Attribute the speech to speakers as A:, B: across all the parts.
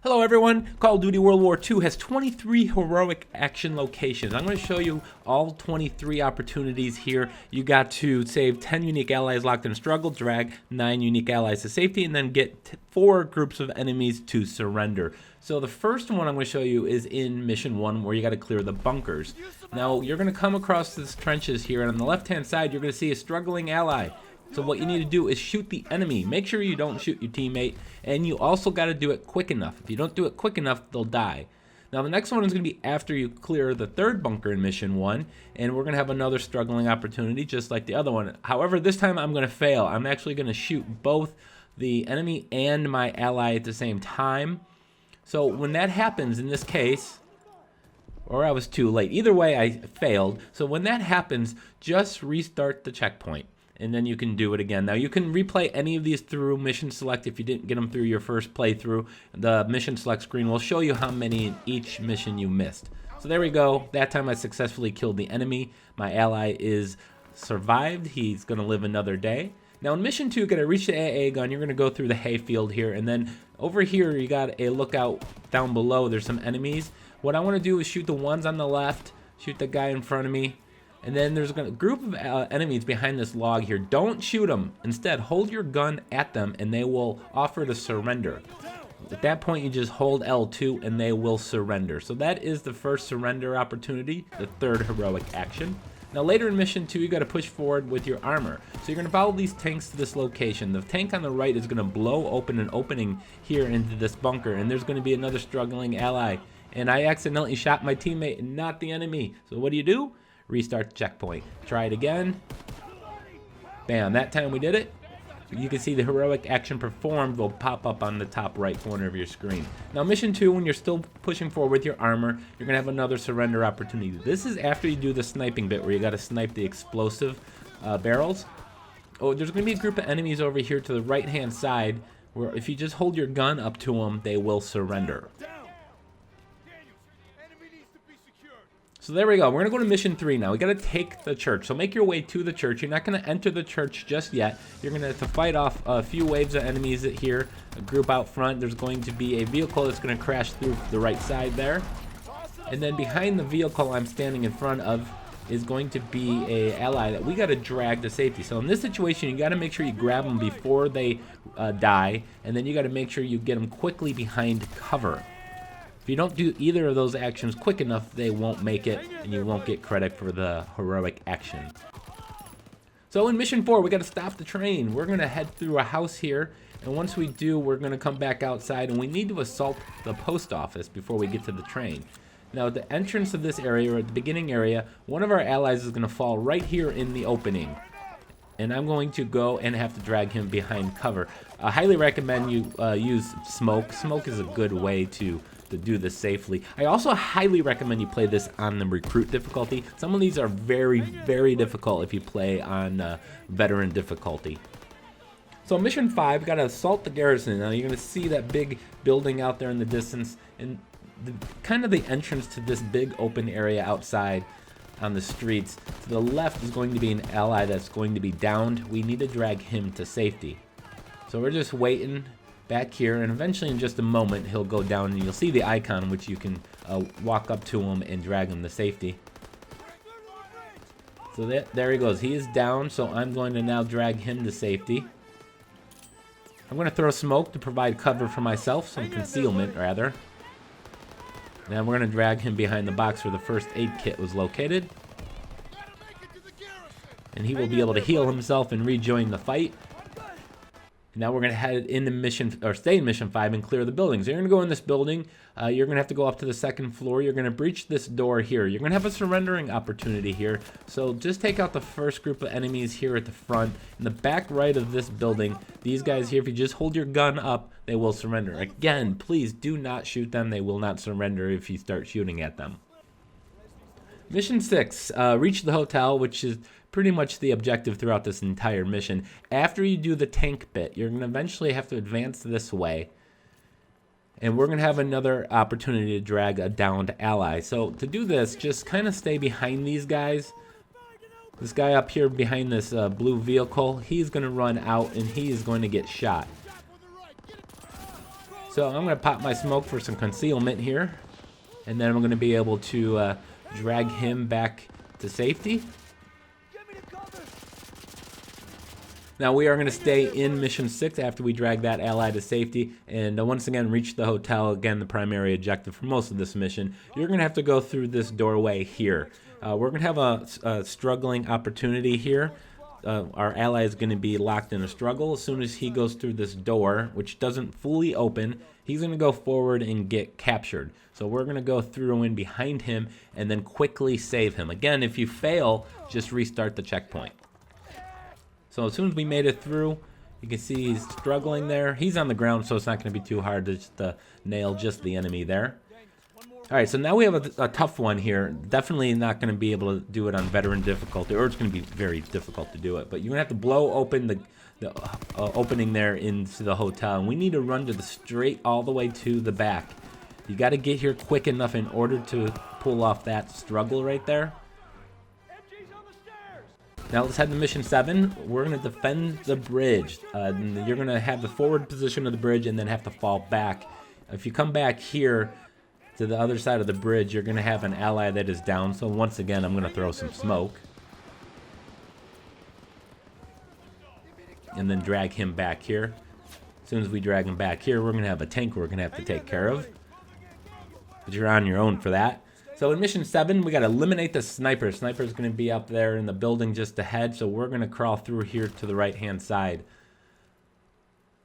A: Hello everyone, Call of Duty World War II has 23 heroic action locations. I'm going to show you all 23 opportunities here. You got to save 10 unique allies locked in a struggle, drag 9 unique allies to safety, and then get 4 groups of enemies to surrender. So the first one I'm going to show you is in Mission 1 where you got to clear the bunkers. Now you're going to come across these trenches here, and on the left hand side you're going to see a struggling ally. So what you need to do is shoot the enemy. Make sure you don't shoot your teammate, and you also got to do it quick enough. If you don't do it quick enough, they'll die. Now the next one is going to be after you clear the third bunker in Mission 1, and we're going to have another struggling opportunity just like the other one. However, this time I'm going to fail. I'm actually going to shoot both the enemy and my ally at the same time. So when that happens in this case, or I was too late. Either way, I failed. So when that happens, just restart the checkpoint, and then you can do it again. Now you can replay any of these through Mission Select if you didn't get them through your first playthrough. The Mission Select screen will show you how many in each mission you missed. So there we go. That time I successfully killed the enemy. My ally is survived. He's going to live another day. Now in Mission 2, you're going to reach the AA gun. You're going to go through the hayfield here, and then over here you got a lookout down below. There's some enemies. What I want to do is shoot the ones on the left, shoot the guy in front of me, and then there's a group of enemies behind this log here. Don't shoot them. Instead, hold your gun at them and they will offer to surrender. At that point, you just hold L2 and they will surrender. So that is the first surrender opportunity, the third heroic action. Now later in Mission 2, you got to push forward with your armor. So you're going to follow these tanks to this location. The tank on the right is going to blow open an opening here into this bunker, and there's going to be another struggling ally. And I accidentally shot my teammate and not the enemy. So what do? Restart the checkpoint. Try it again. Bam, that time we did it. You can see the heroic action performed will pop up on the top right corner of your screen. Now Mission 2, when you're still pushing forward with your armor, you're going to have another surrender opportunity. This is after you do the sniping bit where you got to snipe the explosive barrels. Oh, there's going to be a group of enemies over here to the right hand side where if you just hold your gun up to them, they will surrender. So there we go. We're going to go to Mission 3 now. We got to take the church. So make your way to the church. You're not going to enter the church just yet. You're going to have to fight off a few waves of enemies here. A group out front. There's going to be a vehicle that's going to crash through the right side there. And then behind the vehicle I'm standing in front of is going to be a ally that we got to drag to safety. So in this situation, you got to make sure you grab them before they die. And then you got to make sure you get them quickly behind cover. If you don't do either of those actions quick enough, they won't make it, and you won't get credit for the heroic action. So in Mission 4, we got to stop the train. We're going to head through a house here, and once we do, we're going to come back outside, and we need to assault the post office before we get to the train. Now, at the entrance of this area, or at the beginning area, one of our allies is going to fall right here in the opening. And I'm going to go and have to drag him behind cover. I highly recommend you use smoke. Smoke is a good way to do this safely. I also highly recommend you play this on the recruit difficulty. Some of these are very, very difficult if you play on veteran difficulty. So Mission 5, got to assault the garrison. Now you're going to see that big building out there in the distance, and kind of the entrance to this big open area outside on the streets. To the left is going to be an ally that's going to be downed. We need to drag him to safety. So we're just waiting back here, and eventually in just a moment he'll go down and you'll see the icon which you can walk up to him and drag him to safety. So there he goes. He is down, so I'm going to now drag him to safety. I'm going to throw smoke to provide cover for myself, some concealment rather. Then we're going to drag him behind the box where the first aid kit was located. And he will be able to heal himself and rejoin the fight. Now we're going to head into Mission, or stay in Mission 5 and clear the buildings. You're going to go in this building. You're going to have to go up to the second floor. You're going to breach this door here. You're going to have a surrendering opportunity here. So just take out the first group of enemies here at the front. In the back right of this building, these guys here, if you just hold your gun up, they will surrender. Again, please do not shoot them. They will not surrender if you start shooting at them. Mission 6, reach the hotel, which is pretty much the objective throughout this entire mission. After you do the tank bit, you're going to eventually have to advance this way. And we're going to have another opportunity to drag a downed ally. So to do this, just kind of stay behind these guys. This guy up here behind this blue vehicle, he's going to run out and he is going to get shot. So I'm going to pop my smoke for some concealment here. And then I'm going to be able to drag him back to safety. Now we are going to stay in mission 6 after we drag that ally to safety, and once again reach the hotel, again the primary objective for most of this mission. You're going to have to go through this doorway here. We're going to have a struggling opportunity here. Our ally is going to be locked in a struggle. As soon as he goes through this door, which doesn't fully open, he's going to go forward and get captured. So we're going to go through in behind him and then quickly save him. Again, if you fail, just restart the checkpoint. So as soon as we made it through, you can see he's struggling there. He's on the ground, so it's not going to be too hard to just nail just the enemy there. All right, so now we have a tough one here. Definitely not going to be able to do it on veteran difficulty, or it's going to be very difficult to do it. But you're going to have to blow open the opening there into the hotel. And we need to run to the straight all the way to the back. You got to get here quick enough in order to pull off that struggle right there. Now let's head to mission 7. We're going to defend the bridge. You're going to have the forward position of the bridge and then have to fall back. If you come back here to the other side of the bridge, you're going to have an ally that is down. So once again, I'm going to throw some smoke. And then drag him back here. As soon as we drag him back here, we're going to have a tank we're going to have to take care of. But you're on your own for that. So in mission 7, we got to eliminate the sniper. Sniper's going to be up there in the building just ahead, so we're going to crawl through here to the right-hand side.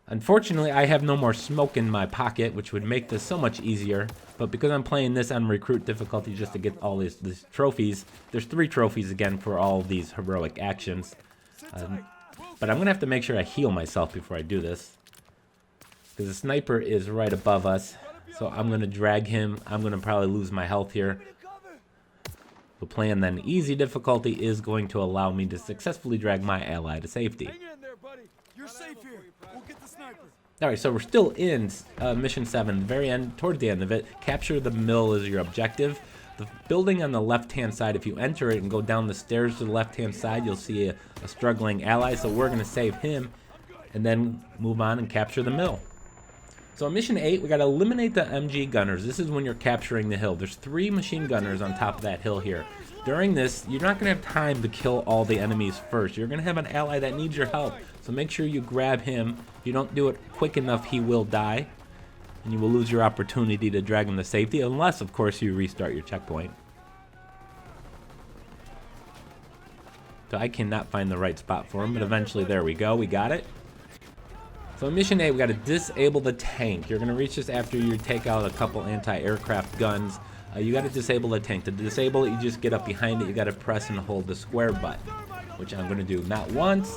A: Unfortunately, I have no more smoke in my pocket, which would make this so much easier. But because I'm playing this on recruit difficulty just to get all these trophies, there's 3 trophies again for all of these heroic actions. But I'm going to have to make sure I heal myself before I do this, because the sniper is right above us. So I'm going to drag him. I'm going to probably lose my health here. The plan then, easy difficulty, is going to allow me to successfully drag my ally to safety.
B: Hang in there, buddy. You're safe here. We'll get the sniper.
A: Alright, so we're still in mission 7, the very end, towards the end of it. Capture the mill is your objective. The building on the left-hand side, if you enter it and go down the stairs to the left-hand side, you'll see a struggling ally. So we're going to save him and then move on and capture the mill. So in mission 8, we got to eliminate the MG gunners. This is when you're capturing the hill. There's 3 machine gunners on top of that hill here. During this, you're not going to have time to kill all the enemies first. You're going to have an ally that needs your help. So make sure you grab him. If you don't do it quick enough, he will die. And you will lose your opportunity to drag him to safety, unless, of course, you restart your checkpoint. So I cannot find the right spot for him, but eventually, there we go. We got it. So in mission 8, we got to disable the tank. You're going to reach this after you take out a couple anti-aircraft guns. You got to disable the tank. To disable it, you just get up behind it. You got to press and hold the square button, which I'm going to do not once,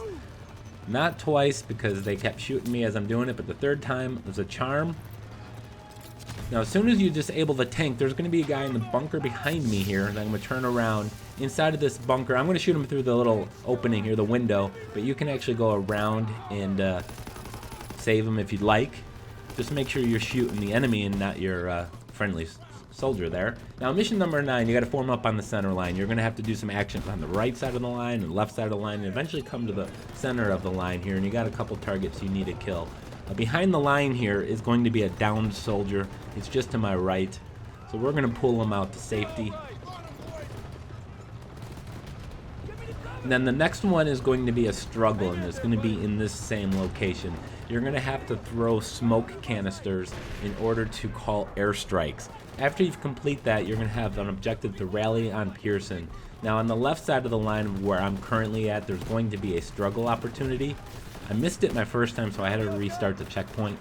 A: not twice, because they kept shooting me as I'm doing it, but the 3rd time was a charm. Now, as soon as you disable the tank, there's going to be a guy in the bunker behind me here that I'm going to turn around. Inside of this bunker, I'm going to shoot him through the little opening here, the window, but you can actually go around and save him if you'd like. Just make sure you're shooting the enemy and not your friendly soldier there. Now, mission number 9, you got to form up on the center line. You're going to have to do some actions on the right side of the line and left side of the line, and eventually come to the center of the line here, and you got a couple targets you need to kill. Behind the line here is going to be a downed soldier. It's just to my right, so we're going to pull him out to safety. And then the next one is going to be a struggle, and it's going to be in this same location. You're going to have to throw smoke canisters in order to call airstrikes. After you complete that, you're going to have an objective to rally on Pearson. Now, on the left side of the line where I'm currently at, there's going to be a struggle opportunity. I missed it my first time, so I had to restart the checkpoint.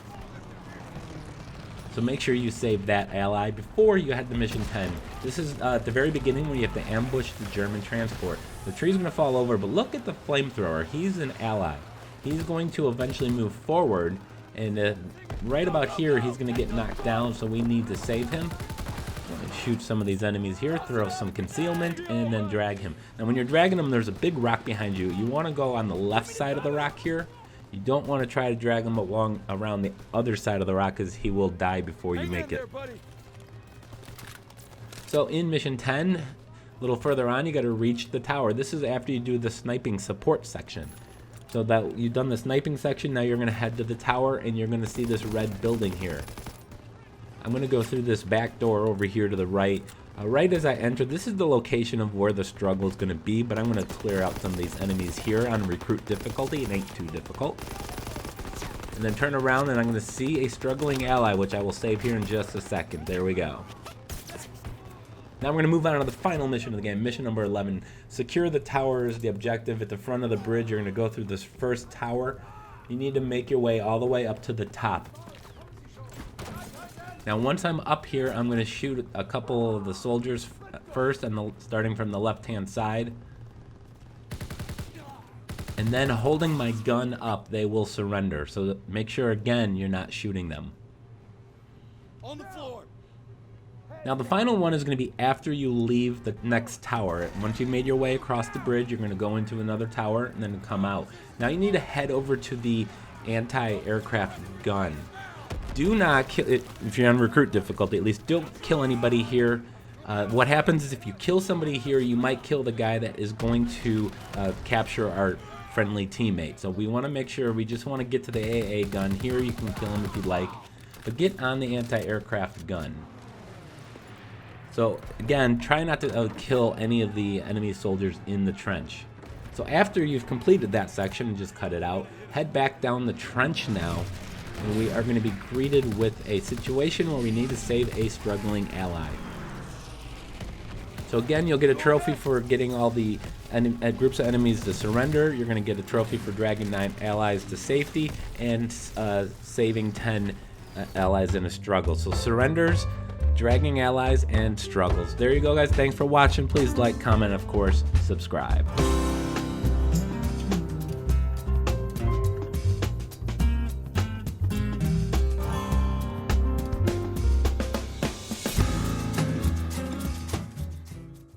A: So make sure you save that ally before you head to mission 10. This is at the very beginning when you have to ambush the German transport. The tree's going to fall over, but look at the flamethrower. He's an ally. He's going to eventually move forward, and right about here, he's going to get knocked down, so we need to save him. Shoot some of these enemies here, throw some concealment, and then drag him. Now, when you're dragging him, there's a big rock behind you. You want to go on the left side of the rock here. You don't want to try to drag him along around the other side of the rock, because he will die before you make it. So in mission 10, a little further on, you got to reach the tower. This is after you do the sniping support section. So that you've done the sniping section, now you're going to head to the tower and you're going to see this red building here. I'm going to go through this back door over here to the right. Right as I enter, this is the location of where the struggle is going to be, but I'm going to clear out some of these enemies here on recruit difficulty. It ain't too difficult. And then turn around and I'm going to see a struggling ally, which I will save here in just a second. There we go. Now we're going to move on to the final mission of the game, mission number 11. Secure the towers, the objective at the front of the bridge. You're going to go through this first tower. You need to make your way all the way up to the top. Now once I'm up here, I'm going to shoot a couple of the soldiers first, and starting from the left-hand side. And then holding my gun up, they will surrender. So make sure, again, you're not shooting them.
B: On the floor.
A: Now the final one is going to be after you leave the next tower. Once you've made your way across the bridge, you're going to go into another tower and then come out. Now you need to head over to the anti-aircraft gun. Do not kill it if you're on recruit difficulty. At least don't kill anybody here. What happens is if you kill somebody here, you might kill the guy that is going to capture our friendly teammate. So we want to make sure, we just want to get to the AA gun. Here you can kill him if you'd like, but get on the anti-aircraft gun. So again, try not to kill any of the enemy soldiers in the trench. So after you've completed that section and just cut it out, head back down the trench now, and we are going to be greeted with a situation where we need to save a struggling ally. So again, you'll get a trophy for getting all the groups of enemies to surrender. You're going to get a trophy for dragging 9 allies to safety and saving 10 allies in a struggle. So surrenders, dragging allies, and struggles. There you go, guys. Thanks for watching. Please like, comment, of course, subscribe.